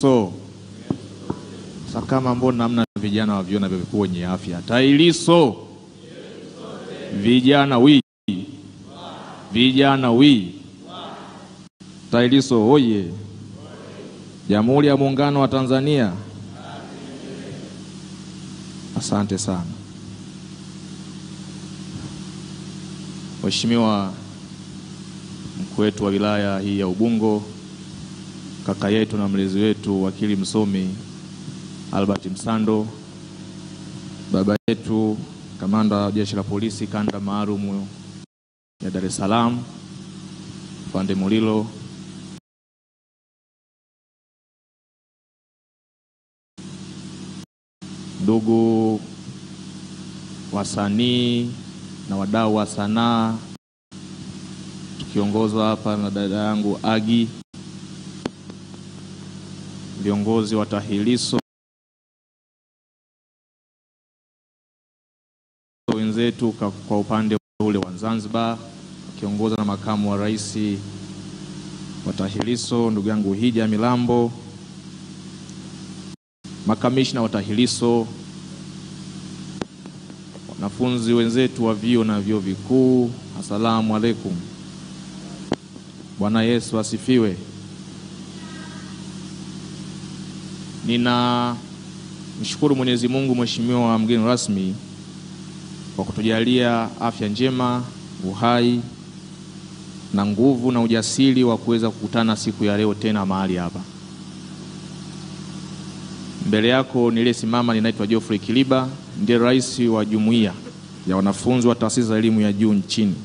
So kama mbona namna vijana wa vyuo na vyuo vikuu wenye afya. Tailiso vijana wi vijana wi Tailiso oye. Jamhuri ya Muungano wa Tanzania. Asante sana. Mheshimiwa mkuu wetu wa wilaya hii ya Ubungo, kaka yetu na mlezi wetu wakili msomi Albert Msando, baba yetu kamanda wa jeshi la polisi kanda maalum ya Dar es Salaam Pande Mulilo, ndugu wasanii na wadau wa sanaa tukiongozwa hapa na dada yangu Agi, viongozi wa Tahiliso wenzetu kwa upande ule wa Zanzibar kiongoza na makamu wa rais wa Tahiliso ndugu yangu Hija Milambo, makamishna wa Tahiliso, wanafunzi wenzetu wa vyuo na vyuo vikuu, asalamu alaykum. Bwana Yesu asifiwe. Nina mshukuru Mwenyezi Mungu mheshimiwa mgeni rasmi kwa kutujalia afya njema, uhai na nguvu na ujasiri wa kuweza kukutana siku ya leo tena mahali hapa. Mbele yako niliyesimama ninaitwa Geoffrey Kiliba, ndiye rais wa jumuiya ya wanafunzi wa taasisi za elimu ya juu nchini.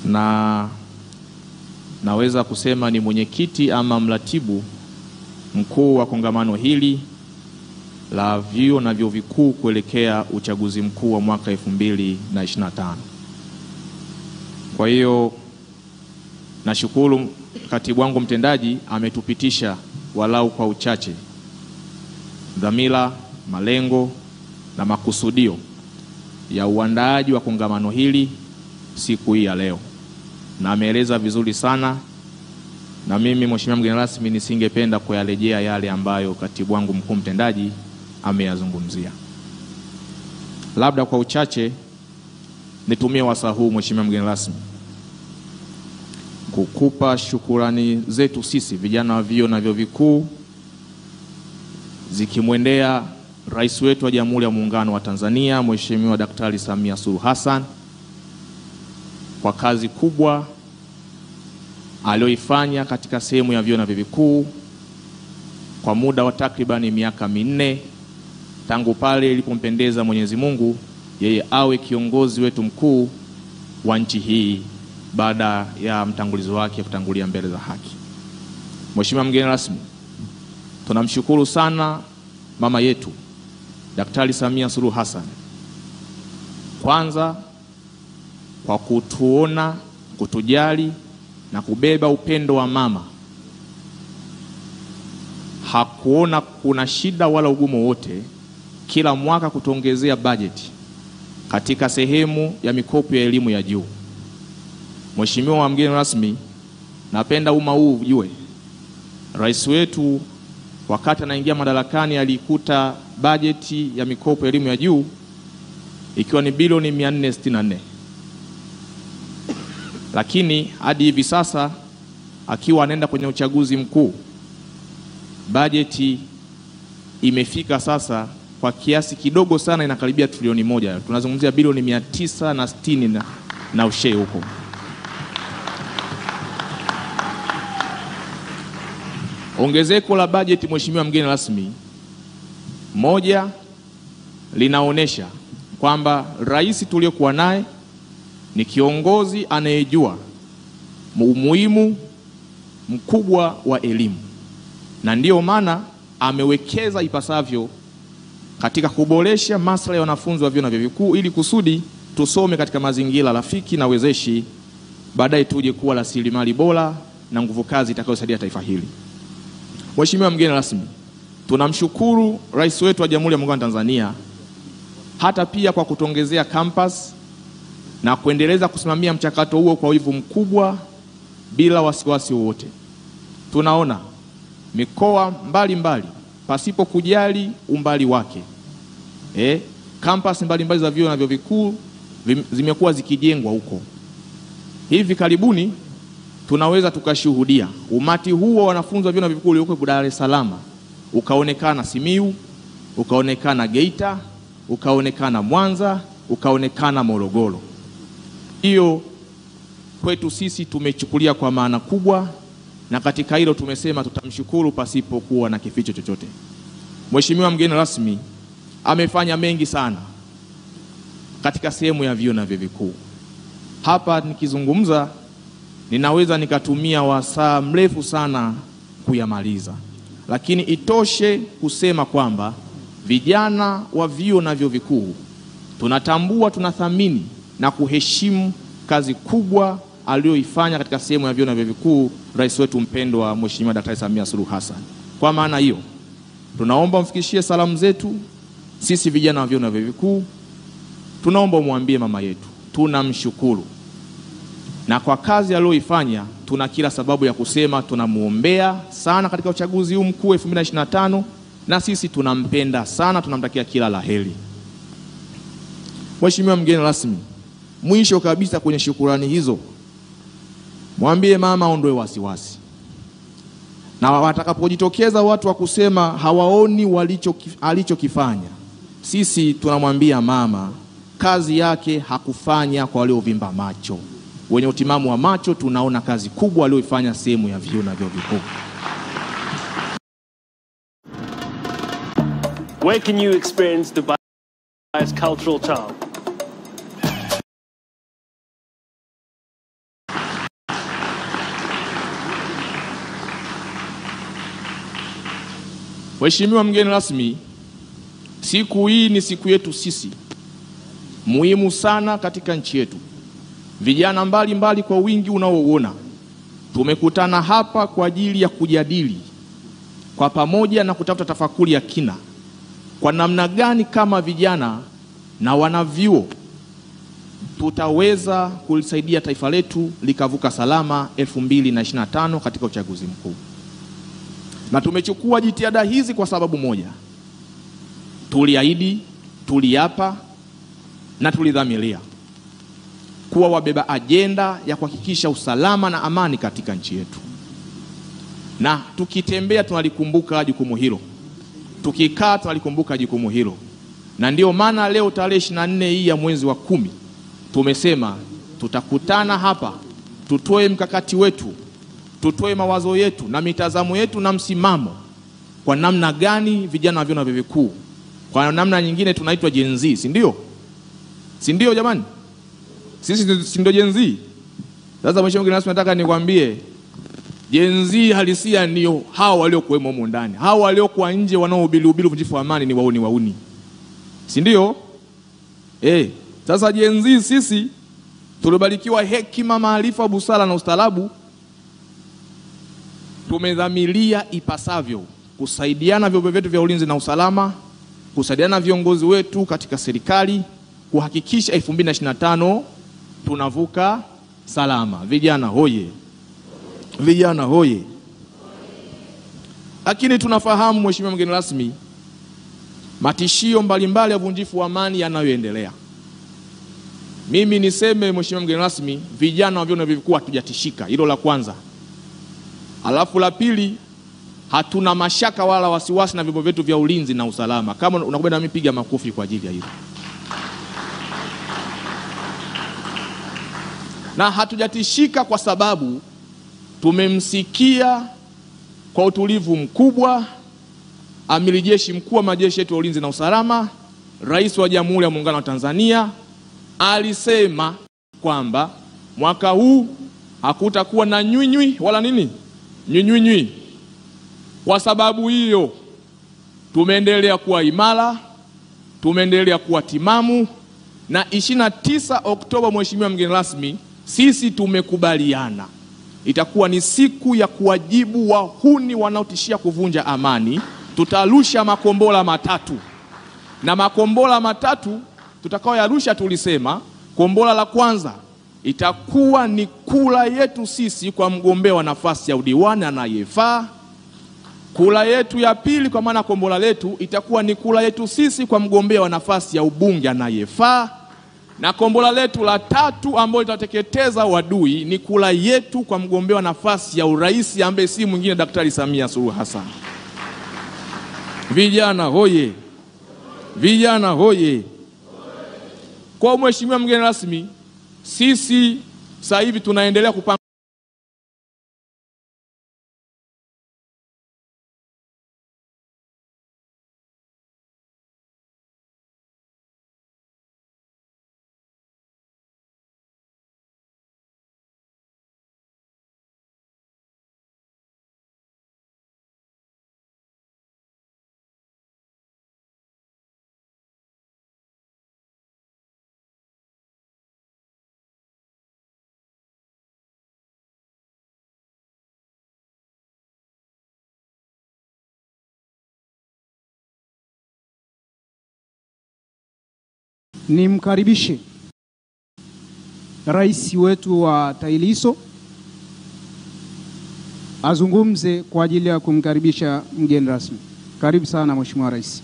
Na naweza kusema ni mwenyekiti ama mratibu mkuu wa kongamano hili la vyuo na vyuo vikuu kuelekea uchaguzi mkuu wa mwaka 2025. Kwa hiyo nashukuru katibu wangu mtendaji ametupitisha walau kwa uchache dhamira, malengo na makusudio ya uandaaji wa kongamano hili siku hii ya leo, na ameeleza vizuri sana, na mimi mheshimiwa mgeni rasmi nisingependa kuyarejea yale ambayo katibu wangu mkuu mtendaji ameyazungumzia. Labda kwa uchache nitumie wasaa huu mheshimiwa mgeni rasmi kukupa shukurani zetu sisi vijana wa vyuo na vyuo vikuu zikimwendea rais wetu wa Jamhuri ya Muungano wa Tanzania Mheshimiwa Daktari Samia Suluhu Hassan kwa kazi kubwa aliyoifanya katika sehemu ya vyuo na vyuo vikuu kwa muda wa takribani miaka 4 tangu pale ilipompendeza Mwenyezi Mungu yeye awe kiongozi wetu mkuu wa nchi hii baada ya mtangulizi wake kutangulia mbele za haki. Mheshimiwa mgeni rasmi, tunamshukuru sana mama yetu Daktari Samia Suluhu Hassan kwanza kwa kutuona, kutujali na kubeba upendo wa mama. Hakuona kuna shida wala ugumu wote kila mwaka kutuongezea bajeti katika sehemu ya mikopo ya elimu ya juu. Mheshimiwa mgeni rasmi, napenda umma huu ujue rais wetu wakati anaingia madarakani alikuta bajeti ya mikopo ya elimu ya juu ikiwa ni bilioni 464. Lakini hadi hivi sasa akiwa anaenda kwenye uchaguzi mkuu, bajeti imefika sasa kwa kiasi kidogo sana, inakaribia trilioni 1. Tunazungumzia bilioni 960 na ushe huko. Ongezeko la bajeti mheshimiwa mgeni rasmi, moja, linaonesha kwamba rais tuliokuwa naye ni kiongozi anayejua umuhimu mkubwa wa elimu, na ndiyo maana amewekeza ipasavyo katika kuboresha maslahi ya wanafunzi wa vyuo na vyuo vikuu ili kusudi tusome katika mazingira rafiki na wezeshi, baadaye tuje kuwa rasilimali bora na nguvu kazi itakayosaidia taifa hili. Mheshimiwa mgeni rasmi, tunamshukuru rais wetu wa Jamhuri ya Muungano wa Tanzania hata pia kwa kutuongezea campus na kuendeleza kusimamia mchakato huo kwa wivu mkubwa bila wasiwasi wowote. Tunaona mikoa mbalimbali pasipo kujali umbali wake. Campus mbalimbali za vyuo na vyuo vikuu zimekuwa zikijengwa huko. Hivi karibuni tunaweza tukashuhudia umati huo wa wanafunzi wa vyuo na vyuo vikuu ulioko Dar es Salaam ukaonekana Simiyu, ukaonekana Geita, ukaonekana Mwanza, ukaonekana Morogoro. Hiyo kwetu sisi tumechukulia kwa maana kubwa, na katika hilo tumesema tutamshukuru pasipo kuwa na kificho chochote. Mheshimiwa mgeni rasmi amefanya mengi sana katika sehemu ya vyuo na vyuo vikuu. Hapa nikizungumza ninaweza nikatumia wasaa mrefu sana kuyamaliza, lakini itoshe kusema kwamba vijana wa vyuo na vyuo vikuu tunatambua, tunathamini na kuheshimu kazi kubwa aliyoifanya katika sehemu ya vyuo na vyuo vikuu rais wetu mpendwa Mheshimiwa Daktari Samia Suluhu Hassan. Kwa maana hiyo tunaomba mfikishie salamu zetu sisi vijana wa vyuo na vyuo vikuu. Tunaomba muambie mama yetu tunamshukuru, na kwa kazi aliyoifanya tuna kila sababu ya kusema tunamuombea sana katika uchaguzi huu mkuu 2025, na sisi tunampenda sana, tunamtakia kila laheri. Mheshimiwa mgeni rasmi, mwisho kabisa kwenye shukrani hizo, mwambie mama aondoe wasiwasi, na watakapojitokeza watu wa kusema hawaoni alichokifanya, sisi tunamwambia mama kazi yake hakufanya kwa waliovimba macho. Wenye utimamu wa macho tunaona kazi kubwa aliyoifanya sehemu ya vyuo na vyuo vikuu. Where can you experience Dubai's cultural charm? Mheshimiwa mgeni rasmi, siku hii ni siku yetu sisi muhimu sana katika nchi yetu. Vijana mbalimbali kwa wingi unaoona tumekutana hapa kwa ajili ya kujadili kwa pamoja na kutafuta tafakuri ya kina kwa namna gani kama vijana na wanavyuo tutaweza kulisaidia taifa letu likavuka salama 2025 katika uchaguzi mkuu. Na tumechukua jitihada hizi kwa sababu moja: tuliahidi, tuliapa na tulidhamiria kuwa wabeba ajenda ya kuhakikisha usalama na amani katika nchi yetu. Na tukitembea tunalikumbuka jukumu hilo, tukikaa tunalikumbuka jukumu hilo. Na ndio maana leo tarehe 24 hii ya mwezi wa 10 tumesema tutakutana hapa, tutoe mkakati wetu, tutoe mawazo yetu na mitazamo yetu na msimamo kwa namna gani vijana wa vyuo na vyuo vikuu, kwa namna nyingine tunaitwa Gen Z, si ndio? Si ndio jamani? Sisi si ndio Gen Z? Sasa mheshimiwa mgeni rasmi, nataka nikwambie Gen Z halisia ndio hao waliokuwemo huko ndani. Hao waliokuwa nje wanaohubiri uvunjifu wa amani ni wauni. Si ndio? Sasa Gen Z sisi tulibarikiwa hekima, maarifa, busara na ustaarabu. Tumedhamiria ipasavyo kusaidiana vyombo vyetu vya ulinzi na usalama, kusaidiana viongozi wetu katika serikali kuhakikisha 2025 tunavuka salama. Vijana hoye! Vijana hoye! Lakini tunafahamu mheshimiwa mgeni rasmi, matishio mbalimbali ya uvunjifu wa amani yanayoendelea. Mimi niseme mheshimiwa mgeni rasmi, vijana wa vyuo na vyuo vikuu hatujatishika, hilo la kwanza. Alafu la pili, hatuna mashaka wala wasiwasi na vyombo vyetu vya ulinzi na usalama. Kama unakubali mimi piga makofi kwa ajili ya hilo. Na hatujatishika kwa sababu tumemsikia kwa utulivu mkubwa Amiri Jeshi Mkuu wa majeshi yetu ya ulinzi na usalama, Rais wa Jamhuri ya Muungano wa Tanzania alisema kwamba mwaka huu hakutakuwa na nywinywi wala nini? Nywinywi. Kwa sababu hiyo tumeendelea kuwa imara, tumeendelea kuwa timamu, na 29 Oktoba mheshimiwa mgeni rasmi, sisi tumekubaliana itakuwa ni siku ya kuwajibu wahuni wanaotishia kuvunja amani. Tutarusha makombora matatu, na makombora matatu tutakaoyarusha tulisema kombora la kwanza itakuwa ni kula yetu sisi kwa mgombea wa nafasi ya udiwani anayefaa. Kura yetu ya pili kwa maana kombola letu itakuwa ni kura yetu sisi kwa mgombea wa nafasi ya ubunge anayefaa, na kombola letu la tatu ambalo litateketeza wadui ni kura yetu kwa mgombea wa nafasi ya urais ambaye si mwingine Daktari Samia Suluhu Hassan. Vijana hoye! Vijana hoye! Kwa mheshimiwa mgeni rasmi, sisi sasa hivi tunaendelea kupanga Nimkaribishe rais wetu wa TAHLISO azungumze kwa ajili ya kumkaribisha mgeni rasmi. Karibu sana Mheshimiwa Rais.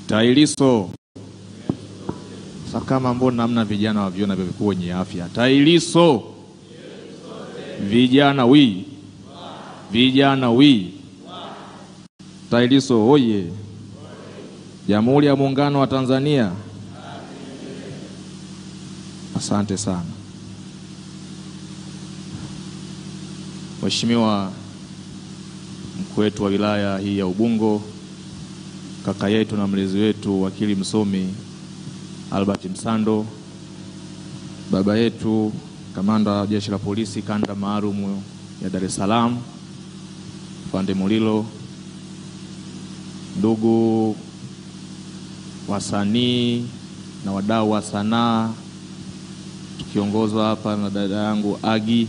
TAHLISO. Sasa kama mbona hamna vijana wa vyuo na vyuo vikuu wenye afya? TAHLISO. Vijana wi. Vijana wi. TAHLISO hoye! Jamhuri ya Muungano wa Tanzania. Asante sana. Mheshimiwa mkuu wetu wa wilaya hii ya Ubungo, kaka yetu na mlezi wetu wakili msomi Albert Msando, baba yetu kamanda wa jeshi la polisi kanda maalum ya Dar es Salaam Fande Mulilo, ndugu wasanii na wadau wa sanaa tukiongozwa hapa na dada yangu Agi,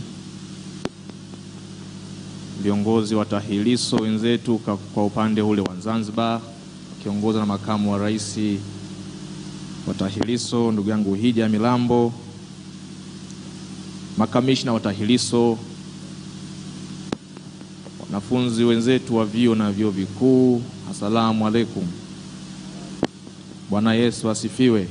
viongozi wa TAHLISO wenzetu kwa upande ule wa Zanzibar kiongozwa na makamu wa rais wa TAHLISO ndugu yangu Hija Milambo, makamishna wa TAHLISO, wanafunzi wenzetu wa vyuo na vyuo vikuu, asalamu alaykum. Bwana Yesu asifiwe.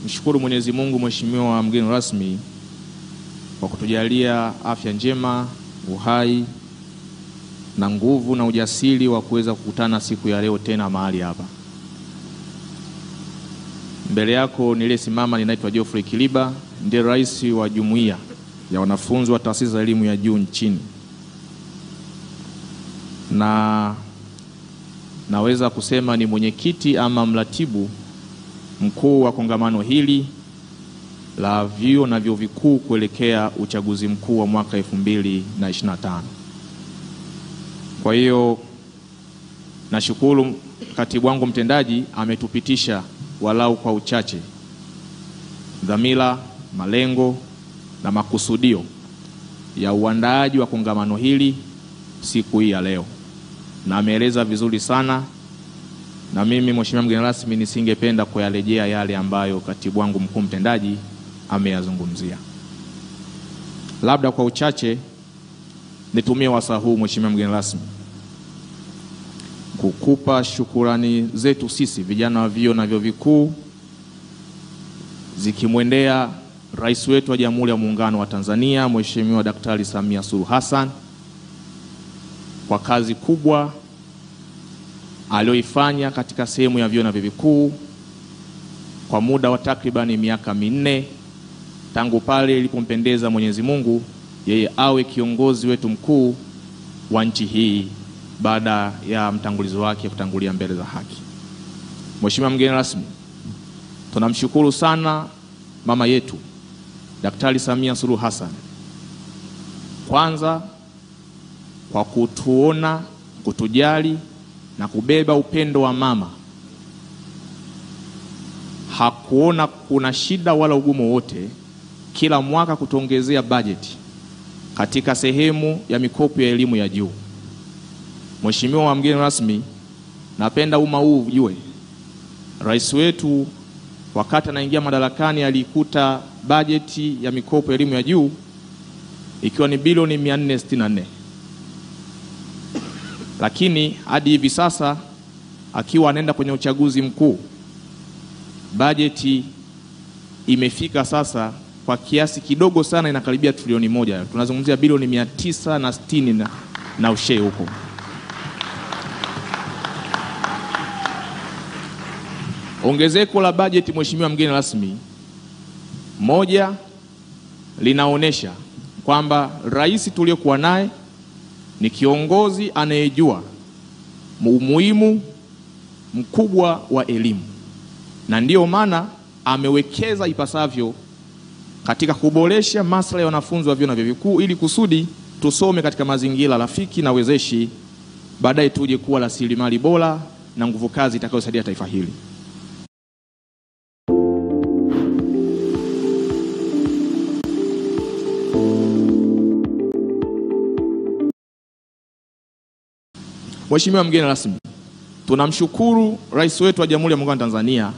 Mshukuru Mwenyezi Mungu mheshimiwa mgeni rasmi kwa kutujalia afya njema, uhai na nguvu na ujasiri wa kuweza kukutana siku ya leo tena mahali hapa. Mbele yako niliyesimama ninaitwa Geoffrey Kiliba, ndiye rais wa jumuiya ya wanafunzi wa taasisi za elimu ya juu nchini. Na naweza kusema ni mwenyekiti ama mratibu mkuu wa kongamano hili la vyuo na vyuo vikuu kuelekea uchaguzi mkuu wa mwaka 2025. Kwa hiyo nashukuru katibu wangu mtendaji ametupitisha walau kwa uchache dhamira, malengo na makusudio ya uandaaji wa kongamano hili siku hii ya leo, na ameeleza vizuri sana, na mimi mheshimiwa mgeni rasmi nisingependa kuyarejea yale ambayo katibu wangu mkuu mtendaji ameyazungumzia. Labda kwa uchache nitumie wasaa huu mheshimiwa mgeni rasmi kukupa shukurani zetu sisi vijana wa vyuo na vyuo vikuu zikimwendea rais wetu wa Jamhuri ya Muungano wa Tanzania Mheshimiwa Daktari Samia Suluhu Hassan kwa kazi kubwa aliyoifanya katika sehemu ya vyuo na vyuo vikuu kwa muda wa takribani miaka 4 tangu pale ilipompendeza Mwenyezi Mungu yeye awe kiongozi wetu mkuu wa nchi hii baada ya mtangulizi wake kutangulia mbele za haki. Mheshimiwa mgeni rasmi, tunamshukuru sana mama yetu Daktari Samia Suluhu Hassan, kwanza kwa kutuona, kutujali na kubeba upendo wa mama. Hakuona kuna shida wala ugumu wote kila mwaka kutuongezea bajeti katika sehemu ya mikopo ya elimu ya juu. Mheshimiwa mgeni rasmi, napenda umma huu ujue rais wetu wakati anaingia madarakani alikuta bajeti ya mikopo ya elimu ya juu ikiwa ni bilioni 464. Lakini hadi hivi sasa akiwa anaenda kwenye uchaguzi mkuu, bajeti imefika sasa kwa kiasi kidogo sana, inakaribia trilioni 1. Tunazungumzia bilioni 960 na ushe huko. Ongezeko la bajeti, mheshimiwa mgeni rasmi, moja, linaonesha kwamba rais tuliyokuwa naye ni kiongozi anayejua umuhimu mkubwa wa elimu, na ndiyo maana amewekeza ipasavyo katika kuboresha maslahi ya wanafunzi wa vyuo na vyuo vikuu ili kusudi tusome katika mazingira rafiki na wezeshi, baadaye tuje kuwa rasilimali bora na nguvu kazi itakayosaidia taifa hili. Mheshimiwa mgeni rasmi, tunamshukuru rais wetu wa Jamhuri ya Muungano wa Tanzania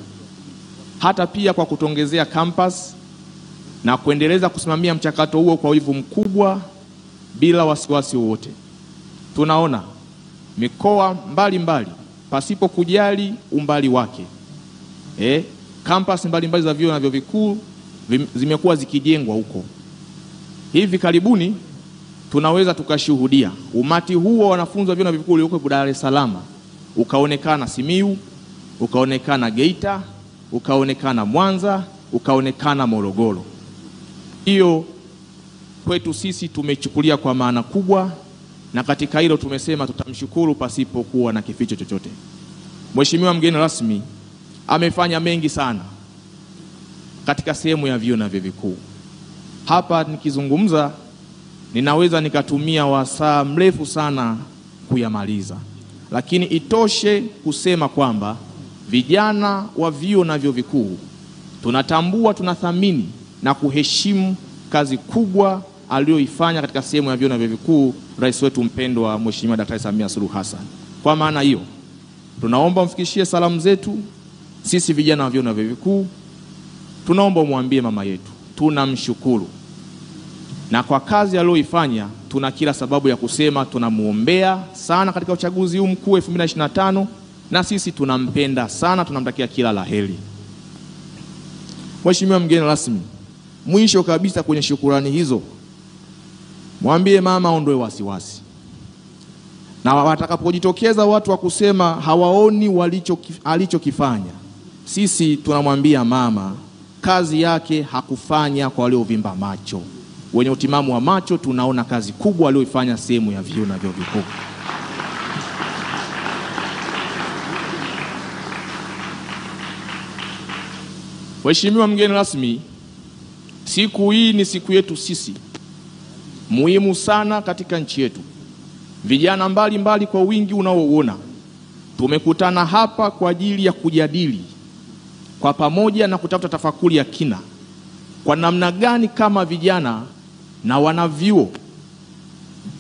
hata pia kwa kutongezea campus na kuendeleza kusimamia mchakato huo kwa wivu mkubwa bila wasiwasi wowote. Tunaona mikoa mbalimbali pasipo kujali umbali wake, campus mbalimbali za vyuo na vyuo vikuu zimekuwa zikijengwa huko. Hivi karibuni tunaweza tukashuhudia umati huo wa wanafunzi wa vyuo na vyuo vikuu ulioko Dar es Salaam ukaonekana Simiyu, ukaonekana Geita, ukaonekana Mwanza, ukaonekana Morogoro. Hiyo kwetu sisi tumechukulia kwa maana kubwa, na katika hilo tumesema tutamshukuru pasipo kuwa na kificho chochote. Mheshimiwa mgeni rasmi amefanya mengi sana katika sehemu ya vyuo na vyuo vikuu. Hapa nikizungumza ninaweza nikatumia wasaa mrefu sana kuyamaliza, lakini itoshe kusema kwamba vijana wa vyuo na vyuo vikuu tunatambua, tunathamini na kuheshimu kazi kubwa aliyoifanya katika sehemu ya vyuo na vyuo vikuu rais wetu mpendwa Mheshimiwa Daktari Samia Suluhu Hassan. Kwa maana hiyo, tunaomba mfikishie salamu zetu sisi vijana wa vyuo na vyuo vikuu. Tunaomba umwambie mama yetu tunamshukuru, na kwa kazi aliyoifanya tuna kila sababu ya kusema tunamuombea sana katika uchaguzi huu mkuu 2025, na sisi tunampenda sana, tunamtakia kila laheri. Mheshimiwa mgeni rasmi, mwisho kabisa kwenye shukurani hizo, mwambie mama aondoe wasiwasi, na watakapojitokeza watu wa kusema hawaoni alichokifanya, sisi tunamwambia mama kazi yake hakufanya kwa waliovimba macho. Wenye utimamu wa macho tunaona kazi kubwa aliyoifanya sehemu ya vyuo na vyuo vikuu. Mheshimiwa mgeni rasmi, siku hii ni siku yetu sisi muhimu sana katika nchi yetu. Vijana mbalimbali kwa wingi unaoona tumekutana hapa kwa ajili ya kujadili kwa pamoja na kutafuta tafakuri ya kina kwa namna gani kama vijana na wanavyuo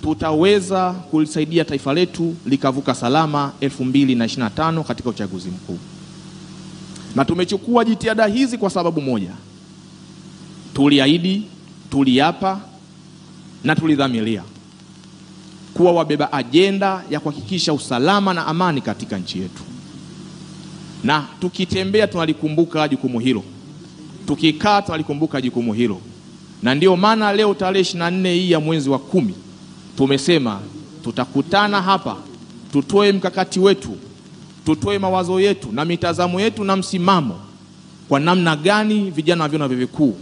tutaweza kulisaidia taifa letu likavuka salama 2025 katika uchaguzi mkuu. Na tumechukua jitihada hizi kwa sababu moja: tuliahidi, tuliapa na tulidhamiria kuwa wabeba ajenda ya kuhakikisha usalama na amani katika nchi yetu. Na tukitembea tunalikumbuka jukumu hilo, tukikaa tunalikumbuka jukumu hilo. Na ndio maana leo tarehe 24 hii ya mwezi wa 10 tumesema tutakutana hapa tutoe mkakati wetu tutoe mawazo yetu na mitazamo yetu na msimamo kwa namna gani vijana wa vyuo na vyuo vikuu.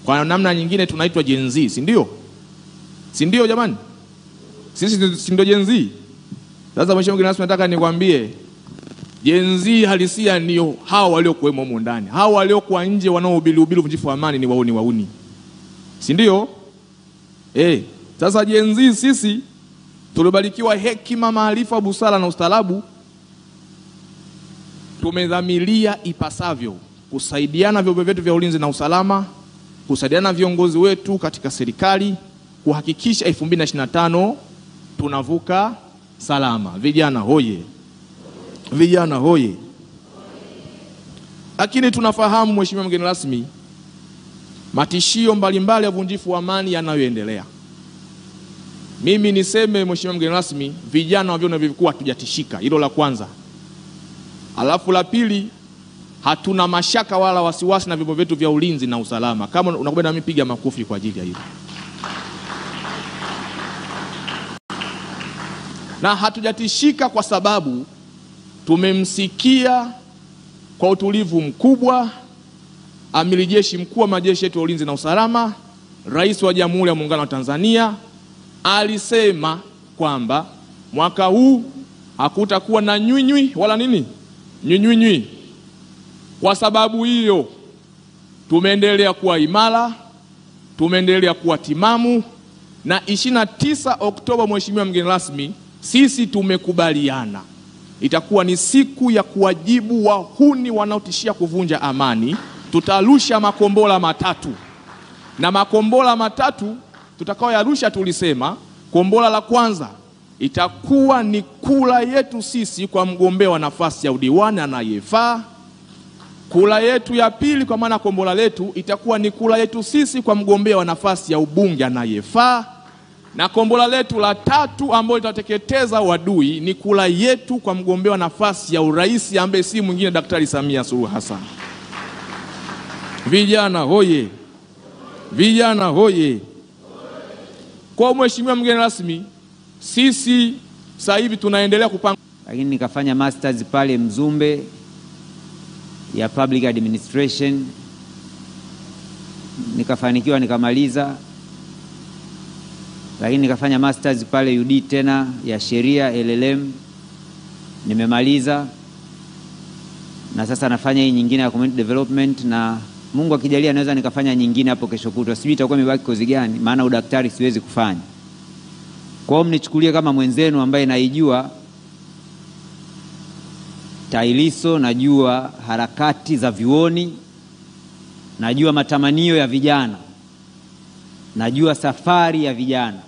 Kwa namna nyingine tunaitwa Gen Z, si ndio? Si ndio jamani? Sisi si ndio Gen Z? Sasa mheshimiwa mgeni rasmi, nataka nikwambie Gen Z halisia ndio hao waliokuwemo huko ndani. Hao waliokuwa nje wanaohubiri uvunjifu wa amani ni wauni. Si ndio? Sasa Gen Z sisi tulibarikiwa hekima, maarifa, busara na ustaarabu. Tumedhamiria ipasavyo kusaidiana vyombo vyetu vya ulinzi na usalama, kusaidiana viongozi wetu katika serikali kuhakikisha 2025 tunavuka salama. Vijana hoye! Vijana hoye! Lakini tunafahamu mheshimiwa mgeni rasmi, matishio mbalimbali ya uvunjifu wa amani yanayoendelea. Mimi niseme mheshimiwa mgeni rasmi, vijana wa vyuo na vyuo vikuu hatujatishika, hilo la kwanza. Alafu la pili, hatuna mashaka wala wasiwasi na vyombo vyetu vya ulinzi na usalama. Kama unakubali mimi piga makofi kwa ajili ya hilo. Na hatujatishika kwa sababu tumemsikia kwa utulivu mkubwa Amiri Jeshi Mkuu wa majeshi yetu ya ulinzi na usalama, Rais wa Jamhuri ya Muungano wa Tanzania alisema kwamba mwaka huu hakutakuwa na nywinywi wala nini? Nywinywi. Kwa sababu hiyo tumeendelea kuwa imara, tumeendelea kuwa timamu, na 29 Oktoba mheshimiwa mgeni rasmi, sisi tumekubaliana itakuwa ni siku ya kuwajibu wahuni wanaotishia kuvunja amani. Tutarusha makombora matatu, na makombora matatu tutakaoyarusha tulisema kombora la kwanza itakuwa ni kula yetu sisi kwa mgombea wa nafasi ya udiwani anayefaa. Kula yetu ya pili, kwa maana kombora letu, itakuwa ni kula yetu sisi kwa mgombea wa nafasi ya ubunge anayefaa. Na kombora letu la tatu ambalo litateketeza wadui ni kula yetu kwa mgombea wa nafasi ya urais ambaye si mwingine Daktari Samia Suluhu Hassan. Vijana hoye! Vijana hoye! Kwa mheshimiwa mgeni rasmi, sisi sasa hivi tunaendelea kupanga. Lakini nikafanya masters pale Mzumbe ya public administration, nikafanikiwa nikamaliza. Lakini nikafanya masters pale UD tena ya sheria LLM, nimemaliza. Na sasa nafanya hii nyingine ya community development, na Mungu akijalia naweza nikafanya nyingine hapo kesho kutwa. Sijui itakuwa imebaki kozi gani, maana udaktari siwezi kufanya. Kwa hiyo mnichukulie kama mwenzenu ambaye naijua TAHLISO, najua harakati za vyuoni, najua matamanio ya vijana, najua safari ya vijana.